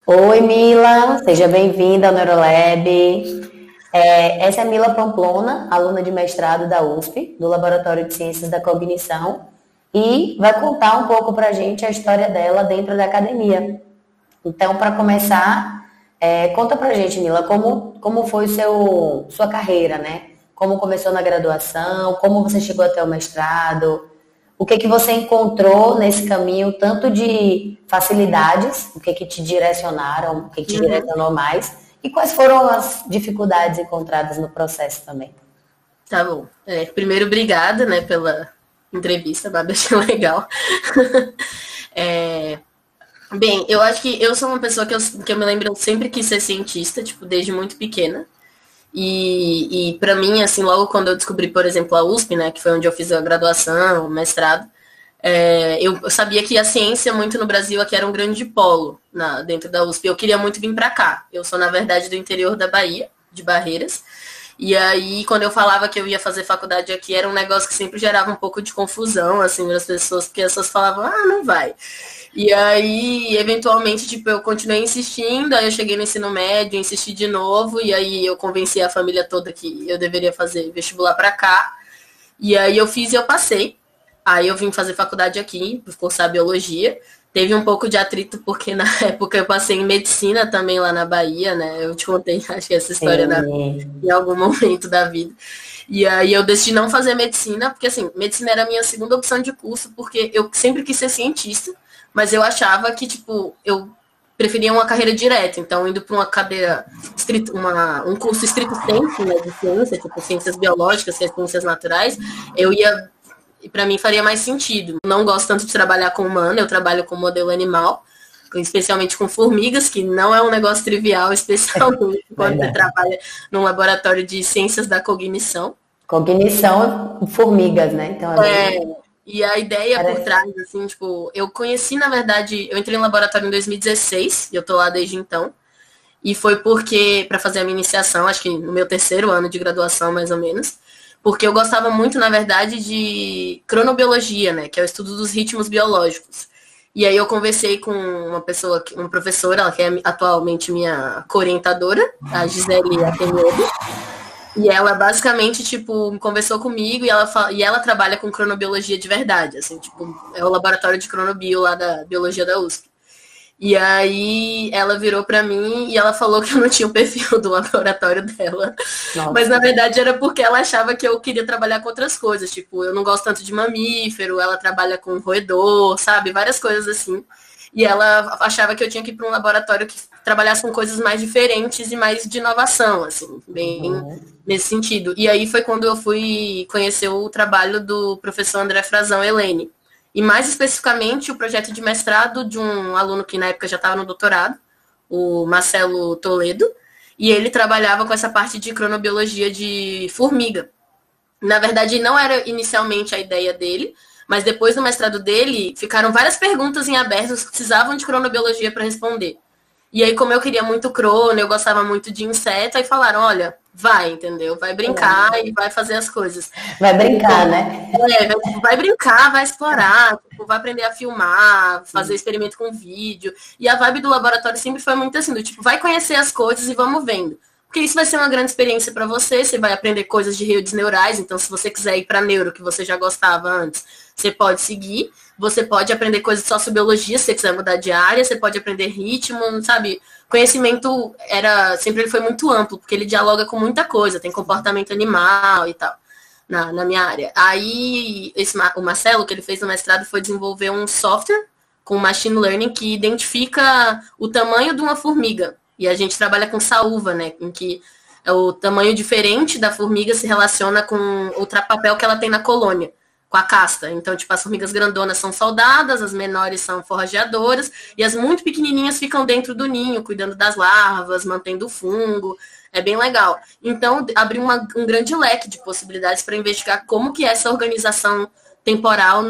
Oi, Mila, seja bem-vinda ao Neurolab. Essa é a Mila Pamplona, aluna de mestrado da USP, do Laboratório de Ciências da Cognição, e vai contar um pouco para a gente a história dela dentro da academia. Então, para começar, conta para a gente, Mila, como foi sua carreira, né? Como começou na graduação, como você chegou até o mestrado, o que que você encontrou nesse caminho, tanto de facilidades, o que que te direcionaram, o que que te Uhum. direcionou mais, e quais foram as dificuldades encontradas no processo também. Tá bom. Primeiro, obrigada, né, pela entrevista, Babi, achei legal. É, Bem, eu acho que eu sou uma pessoa que eu me lembro, eu sempre quis ser cientista, tipo, desde muito pequena. E para mim, assim, logo quando eu descobri, por exemplo, a USP, né, que foi onde eu fiz a graduação, o mestrado, eu sabia que a ciência muito no Brasil aqui era um grande polo dentro da USP. Eu queria muito vir para cá. Eu sou, na verdade, do interior da Bahia, de Barreiras. E aí, quando eu falava que eu ia fazer faculdade aqui, era um negócio que sempre gerava um pouco de confusão, assim, nas pessoas, porque as pessoas falavam, ah, não vai. E aí, eventualmente, tipo, eu continuei insistindo, aí eu cheguei no ensino médio, insisti de novo, e aí eu convenci a família toda que eu deveria fazer vestibular para cá. E aí eu fiz e eu passei. Aí eu vim fazer faculdade aqui, cursar biologia. Teve um pouco de atrito, porque na época eu passei em medicina também lá na Bahia, né? Eu te contei, acho que essa história em Sim. algum momento da vida. E aí eu decidi não fazer medicina, porque assim, medicina era a minha segunda opção de curso, porque eu sempre quis ser cientista, mas eu achava que, tipo, eu preferia uma carreira direta. Então, indo para uma cadeira, um curso estrito sensu, né, de ciência, tipo ciências biológicas, ciências naturais, eu ia e para mim faria mais sentido. Não gosto tanto de trabalhar com humano, eu trabalho com modelo animal, especialmente com formigas, que não é um negócio trivial, especialmente quando você Verdade. trabalha num laboratório de ciências da cognição. Cognição, formigas, né? Então é bem E a ideia por trás, interessante. assim, tipo, eu conheci, na verdade, eu entrei no laboratório em 2016, e eu tô lá desde então. E foi porque, para fazer a minha iniciação, acho que no meu terceiro ano de graduação, mais ou menos, porque eu gostava muito, na verdade, de cronobiologia, né, que é o estudo dos ritmos biológicos. E aí eu conversei com uma pessoa, uma professora, ela que é atualmente minha co-orientadora, a Gisele Ateniodo, e ela basicamente, tipo, conversou comigo e ela trabalha com cronobiologia de verdade, assim, tipo, é o laboratório de cronobio lá da biologia da USP. E aí ela virou para mim e ela falou que eu não tinha o perfil do laboratório dela. Mas Nossa. na verdade era porque ela achava que eu queria trabalhar com outras coisas. Tipo, eu não gosto tanto de mamífero, ela trabalha com roedor, sabe? Várias coisas assim. E ela achava que eu tinha que ir para um laboratório que trabalhasse com coisas mais diferentes e mais de inovação, assim, bem Uhum. nesse sentido. E aí foi quando eu fui conhecer o trabalho do professor André Frazão Helene. E mais especificamente o projeto de mestrado de um aluno que na época já estava no doutorado, o Marcelo Toledo, e ele trabalhava com essa parte de cronobiologia de formiga. Na verdade, não era inicialmente a ideia dele, mas depois do mestrado dele, ficaram várias perguntas em aberto que precisavam de cronobiologia para responder. E aí, como eu queria muito crono, eu gostava muito de inseto, aí falaram, olha, vai, entendeu? Vai brincar e vai fazer as coisas. Vai brincar, Então, né? vai brincar, vai explorar, tipo, vai aprender a filmar, fazer experimento com vídeo. E a vibe do laboratório sempre foi muito assim, do tipo, vai conhecer as coisas e vamos vendo. Porque isso vai ser uma grande experiência para você, você vai aprender coisas de redes neurais, então se você quiser ir para neuro, que você já gostava antes, você pode seguir. Você pode aprender coisas de sociobiologia, se você quiser mudar de área, você pode aprender ritmo, sabe? Conhecimento sempre ele foi muito amplo, porque ele dialoga com muita coisa, tem comportamento animal e tal na minha área. Aí o Marcelo, que ele fez no mestrado, foi desenvolver um software com machine learning que identifica o tamanho de uma formiga. E a gente trabalha com saúva, né? Em que o tamanho diferente da formiga se relaciona com o papel que ela tem na colônia, com a casta. Então, tipo, as formigas grandonas são soldadas, as menores são forrageadoras, e as muito pequenininhas ficam dentro do ninho, cuidando das larvas, mantendo o fungo. É bem legal. Então, abriu um grande leque de possibilidades para investigar como que é essa organização temporal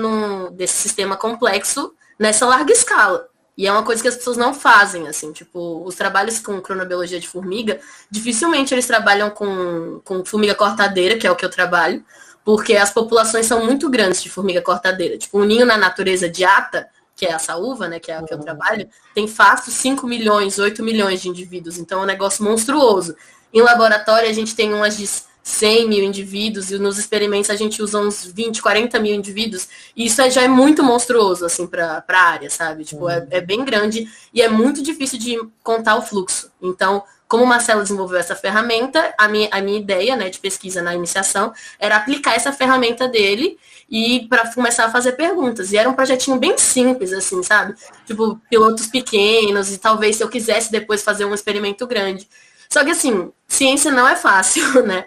desse sistema complexo nessa larga escala. E é uma coisa que as pessoas não fazem, assim, tipo, os trabalhos com cronobiologia de formiga, dificilmente eles trabalham com formiga cortadeira, que é o que eu trabalho, porque as populações são muito grandes de formiga cortadeira. Tipo, um ninho na natureza de ata que é a saúva, né, que é a que eu trabalho, tem fácil 5 milhões, 8 milhões de indivíduos. Então é um negócio monstruoso. Em laboratório, a gente tem umas de 100 mil indivíduos, e nos experimentos a gente usa uns 20, 40 mil indivíduos, e isso já é muito monstruoso, assim, para a área, sabe? Tipo, é bem grande, e é muito difícil de contar o fluxo. Então, como o Marcelo desenvolveu essa ferramenta, a minha ideia, né, de pesquisa na iniciação era aplicar essa ferramenta dele e para começar a fazer perguntas. E era um projetinho bem simples, assim, sabe? Tipo, pilotos pequenos, e talvez se eu quisesse depois fazer um experimento grande. Só que, assim, ciência não é fácil, né?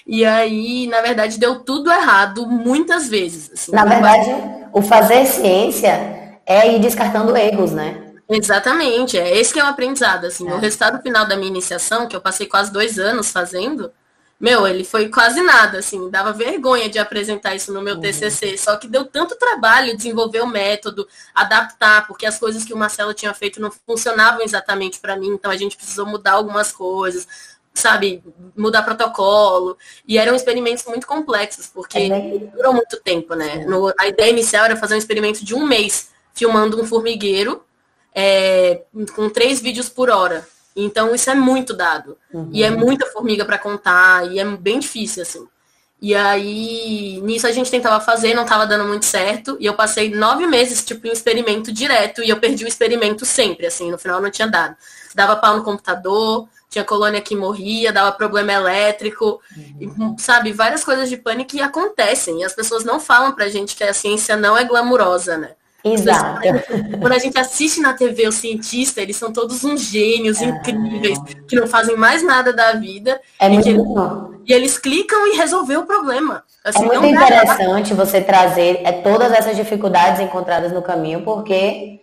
E aí, na verdade, deu tudo errado muitas vezes. Assim, Na verdade, o fazer ciência é ir descartando erros, né? Exatamente, é esse que é o aprendizado, assim, o resultado final da minha iniciação, que eu passei quase 2 anos fazendo, meu, ele foi quase nada, assim, dava vergonha de apresentar isso no meu TCC, só que deu tanto trabalho desenvolver o método, adaptar, porque as coisas que o Marcelo tinha feito não funcionavam exatamente para mim, então a gente precisou mudar algumas coisas, sabe, mudar protocolo, e eram experimentos muito complexos, porque durou muito tempo, né? A ideia inicial era fazer um experimento de 1 mês, filmando um formigueiro, com 3 vídeos por hora. Então isso é muito dado. E é muita formiga para contar, e é bem difícil, assim. E aí, nisso a gente tentava fazer, não estava dando muito certo, e eu passei 9 meses, tipo, em experimento direto, e eu perdi o experimento sempre, assim, no final não tinha dado. Dava pau no computador, tinha colônia que morria, dava problema elétrico, e, sabe, várias coisas de pânico que acontecem, e as pessoas não falam pra gente que a ciência não é glamurosa, né? Exato. Quando a gente assiste na TV o cientista, eles são todos uns gênios incríveis, que não fazem mais nada da vida. E eles clicam e resolveu o problema. Assim, é muito interessante você trazer todas essas dificuldades encontradas no caminho, porque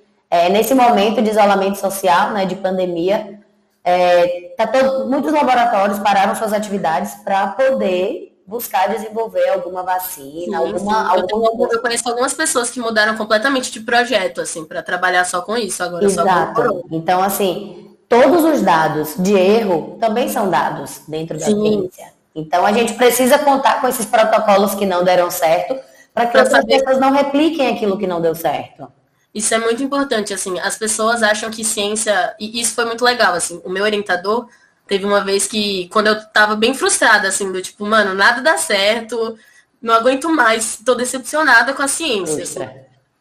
nesse momento de isolamento social, né, de pandemia, muitos laboratórios pararam suas atividades para poder buscar desenvolver alguma vacina, Eu conheço algumas pessoas que mudaram completamente de projeto, assim, para trabalhar só com isso agora. Exato. Então, assim, todos os dados de erro também são dados dentro da ciência. Então, a gente precisa contar com esses protocolos que não deram certo para que outras pessoas não repliquem aquilo que não deu certo. Isso é muito importante, assim, as pessoas acham que ciência, e isso foi muito legal, assim, o meu orientador teve uma vez que, quando eu tava bem frustrada, assim, do tipo, mano, nada dá certo, não aguento mais, tô decepcionada com a ciência. Assim.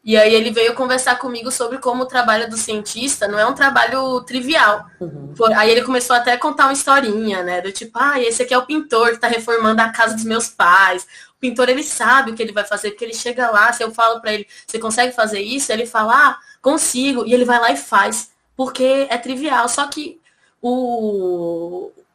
E aí ele veio conversar comigo sobre como o trabalho do cientista não é um trabalho trivial. Aí ele começou até a contar uma historinha, né, do tipo, esse aqui é o pintor que tá reformando a casa dos meus pais. O pintor, ele sabe o que ele vai fazer, porque ele chega lá, se eu falo pra ele, você consegue fazer isso? Ele fala, consigo. E ele vai lá e faz, porque é trivial. Só que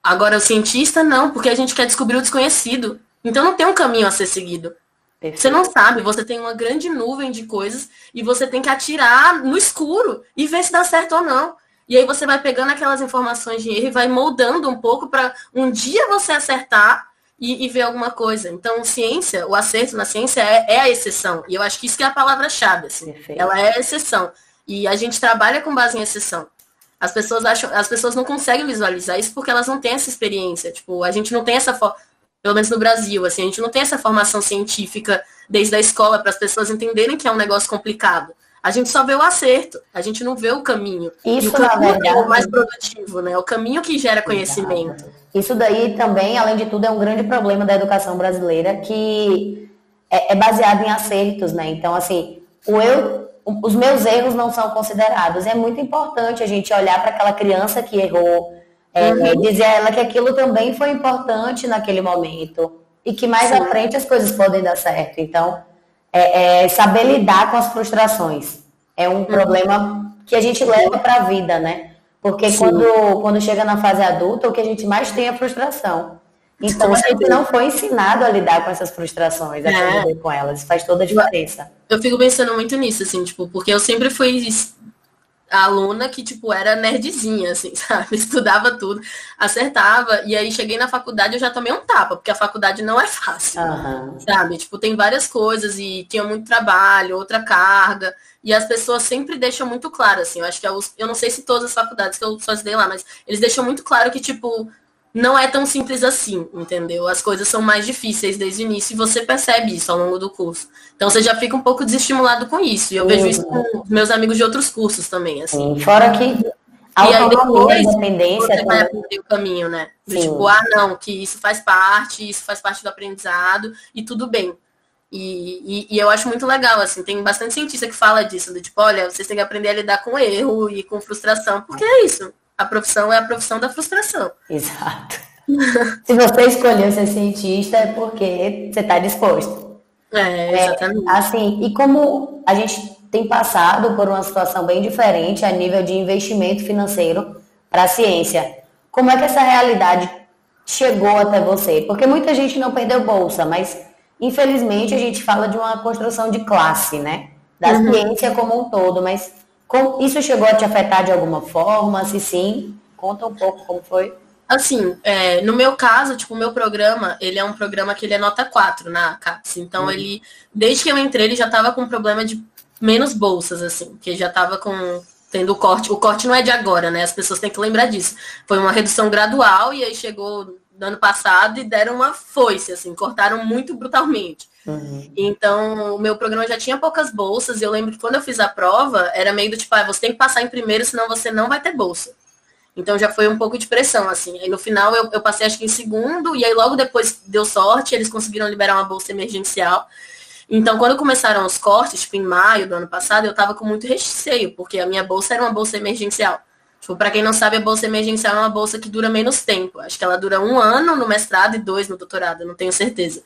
agora o cientista não, porque a gente quer descobrir o desconhecido. Então não tem um caminho a ser seguido. Perfeito. Você não sabe, você tem uma grande nuvem de coisas e você tem que atirar no escuro e ver se dá certo ou não. E aí você vai pegando aquelas informações de erro e vai moldando um pouco para um dia você acertar e ver alguma coisa. Então, ciência, o acerto na ciência é a exceção. E eu acho que isso que é a palavra-chave. Assim. Ela é a exceção. E a gente trabalha com base em exceção. As pessoas não conseguem visualizar isso porque elas não têm essa experiência. Tipo, a gente não tem pelo menos no Brasil, assim, a gente não tem essa formação científica desde a escola para as pessoas entenderem que é um negócio complicado. A gente só vê o acerto, a gente não vê o caminho. Isso, e o caminho é o mais produtivo, né? O caminho que gera conhecimento. Isso daí também, além de tudo, é um grande problema da educação brasileira, que é baseado em acertos, né? Então, assim, os meus erros não são considerados. É muito importante a gente olhar para aquela criança que errou, dizer a ela que aquilo também foi importante naquele momento e que mais à frente as coisas podem dar certo. Então, saber lidar com as frustrações é um problema que a gente leva para a vida, né? Porque quando chega na fase adulta, o que a gente mais tem é frustração. Então, a gente não foi ensinado a lidar com essas frustrações, a conviver com elas. Isso faz toda a diferença. Eu fico pensando muito nisso, assim, tipo, porque eu sempre fui a aluna que, tipo, era nerdzinha, assim, sabe? Estudava tudo, acertava, e aí cheguei na faculdade eu já tomei um tapa, porque a faculdade não é fácil, sabe? Tipo, tem várias coisas e tinha muito trabalho, outra carga, e as pessoas sempre deixam muito claro, assim, eu acho que eu não sei se todas as faculdades que eu só estudei lá, mas eles deixam muito claro que, tipo, não é tão simples assim, entendeu? As coisas são mais difíceis desde o início e você percebe isso ao longo do curso. Então você já fica um pouco desestimulado com isso. E eu vejo isso com meus amigos de outros cursos também, assim. Sim, fora que a E aí autonomia, a depois independência você vai também. aprender o caminho, né? Do Sim. tipo, não, que isso faz parte do aprendizado e tudo bem. E eu acho muito legal, assim, tem bastante cientista que fala disso, do tipo, olha, vocês têm que aprender a lidar com erro e com frustração, porque é isso. A profissão é a profissão da frustração. Exato. Se você escolheu ser cientista é porque você está disposto. Exatamente. Assim, e como a gente tem passado por uma situação bem diferente a nível de investimento financeiro para a ciência, como é que essa realidade chegou até você? Porque muita gente não perdeu bolsa, mas infelizmente a gente fala de uma construção de classe, né? Da ciência como um todo, mas isso chegou a te afetar de alguma forma? Se sim, conta um pouco como foi. Assim, no meu caso, tipo, o meu programa, ele é um programa que ele é nota 4 na CAPES. Então, ele, desde que eu entrei, ele já estava com um problema de menos bolsas, assim, que já estava tendo o corte. O corte não é de agora, né? As pessoas têm que lembrar disso. Foi uma redução gradual e aí chegou no ano passado e deram uma foice, assim, cortaram muito brutalmente. Então, o meu programa já tinha poucas bolsas e eu lembro que quando eu fiz a prova, era meio do tipo, você tem que passar em primeiro, senão você não vai ter bolsa. Então já foi um pouco de pressão, assim. Aí no final eu passei acho que em segundo, e aí logo depois deu sorte, eles conseguiram liberar uma bolsa emergencial. Então quando começaram os cortes, tipo em maio do ano passado, eu tava com muito receio, porque a minha bolsa era uma bolsa emergencial. Tipo, pra quem não sabe, a bolsa emergencial é uma bolsa que dura menos tempo. Acho que ela dura 1 ano no mestrado e 2 no doutorado, eu não tenho certeza.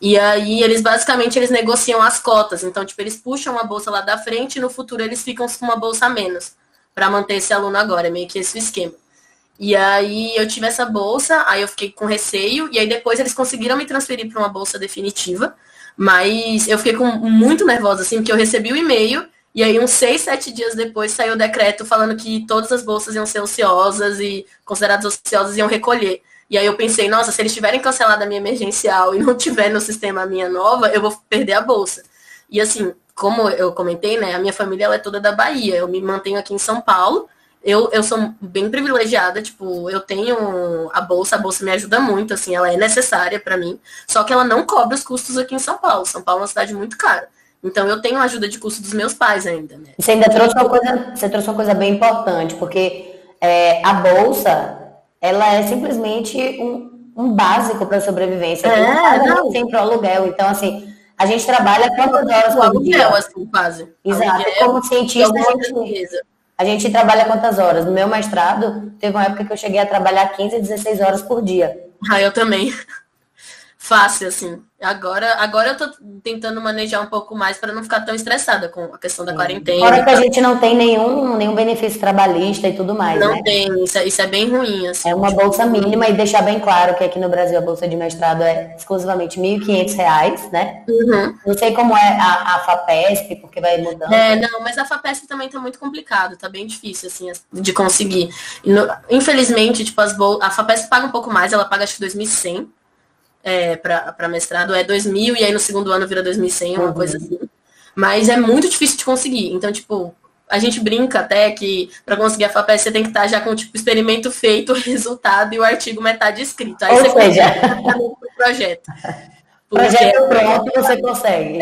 E aí eles basicamente eles negociam as cotas. Então, tipo, eles puxam uma bolsa lá da frente e no futuro eles ficam com uma bolsa a menos para manter esse aluno agora, é meio que esse o esquema. E aí eu tive essa bolsa, aí eu fiquei com receio, e aí depois eles conseguiram me transferir para uma bolsa definitiva, mas eu fiquei muito nervosa, assim, porque eu recebi o e-mail, e aí uns 6, 7 dias depois saiu o decreto falando que todas as bolsas iam ser ociosas e consideradas ociosas iam recolher. E aí eu pensei, nossa, se eles tiverem cancelado a minha emergencial e não tiver no sistema a minha nova, eu vou perder a bolsa. E assim, como eu comentei, né, a minha família ela é toda da Bahia, eu me mantenho aqui em São Paulo, eu sou bem privilegiada, tipo, eu tenho a bolsa me ajuda muito, assim, ela é necessária para mim, só que ela não cobre os custos aqui em São Paulo é uma cidade muito cara. Então eu tenho a ajuda de custo dos meus pais ainda, né? Você ainda trouxe uma coisa bem importante, porque a bolsa, ela é simplesmente um básico para a sobrevivência. Não. Sempre o aluguel. Então, assim, a gente trabalha quantas horas por dia? Aluguel, assim, quase. Exato. Aluguel, Como cientista, certeza. a gente trabalha quantas horas? No meu mestrado, teve uma época que eu cheguei a trabalhar 15, 16 horas por dia. Eu também. Fácil, assim. Agora eu tô tentando manejar um pouco mais para não ficar tão estressada com a questão da quarentena. Fora que a gente não tem nenhum benefício trabalhista e tudo mais, não né? tem, isso é bem ruim, assim. É uma bolsa mínima e deixar bem claro que aqui no Brasil a bolsa de mestrado é exclusivamente R$ 1.500, né? Não sei como é a FAPESP, porque vai mudando. Não, mas a FAPESP também tá muito complicado, tá bem difícil, assim, de conseguir. Infelizmente, tipo, a FAPESP paga um pouco mais, ela paga acho que 2.100 para mestrado, 2.000 e aí no segundo ano vira 2.100, uma coisa assim. Mas é muito difícil de conseguir. Então, tipo, a gente brinca até que para conseguir a FAPESP você tem que estar já com tipo experimento feito, resultado e o artigo metade escrito. Aí você seja, o projeto. Projeto pronto, você consegue.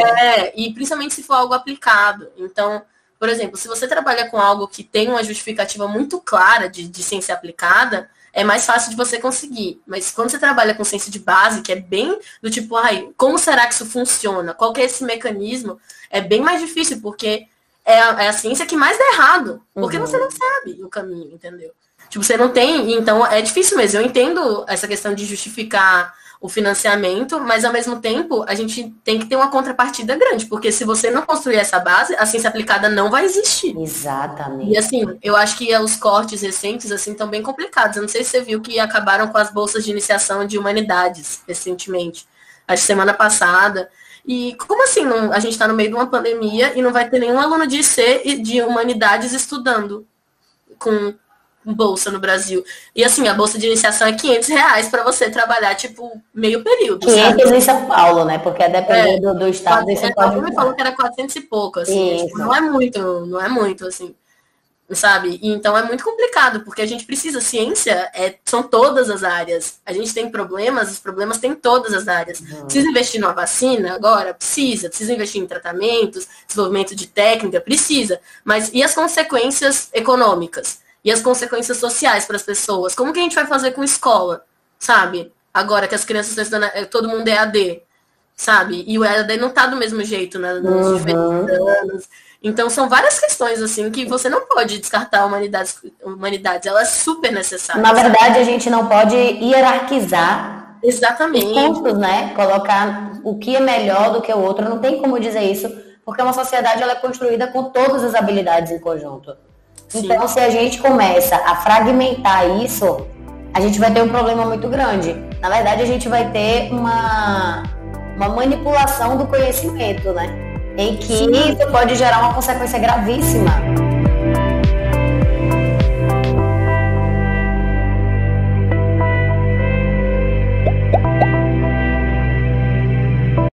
E principalmente se for algo aplicado. Então, por exemplo, se você trabalha com algo que tem uma justificativa muito clara de ciência aplicada, é mais fácil de você conseguir. Mas quando você trabalha com ciência de base, que é bem do tipo, como será que isso funciona? Qual que é esse mecanismo? É bem mais difícil, porque é a ciência que mais dá errado. Porque você não sabe o caminho, entendeu? Tipo, você não tem, então é difícil mesmo. Eu entendo essa questão de justificar o financiamento, mas ao mesmo tempo a gente tem que ter uma contrapartida grande, porque se você não construir essa base, a ciência aplicada não vai existir. Exatamente. E assim, eu acho que os cortes recentes assim estão bem complicados. Eu não sei se você viu que acabaram com as bolsas de iniciação de humanidades recentemente, acho que semana passada. E como assim a gente está no meio de uma pandemia e não vai ter nenhum aluno de IC e de humanidades estudando com bolsa no Brasil? E assim, a bolsa de iniciação é R$ 500 para você trabalhar, tipo, meio período. 500 sabe? Em São Paulo, né? Porque a depender do estado, você pode... me falou que era 400 e pouco, assim. Tipo, não é muito, assim. sabe? E então é muito complicado, porque a gente precisa, ciência são todas as áreas. A gente tem problemas, os problemas têm todas as áreas. Precisa investir numa vacina agora? Precisa. Precisa investir em tratamentos, desenvolvimento de técnica? Precisa. Mas e as consequências econômicas? E as consequências sociais para as pessoas? Como que a gente vai fazer com escola? Sabe? Agora que as crianças estão estudando, todo mundo é EAD, sabe? E o EAD não tá do mesmo jeito, né, nos diferentes anos. Então, são várias questões, assim, que você não pode descartar a humanidade. Ela é super necessária. Na verdade, a gente não pode hierarquizar exatamente os custos, né? Colocar o que é melhor do que o outro. Não tem como dizer isso, porque uma sociedade ela é construída com todas as habilidades em conjunto. Sim. Então, se a gente começa a fragmentar isso, a gente vai ter um problema muito grande. Na verdade, a gente vai ter uma manipulação do conhecimento, né? Em que isso pode gerar uma consequência gravíssima.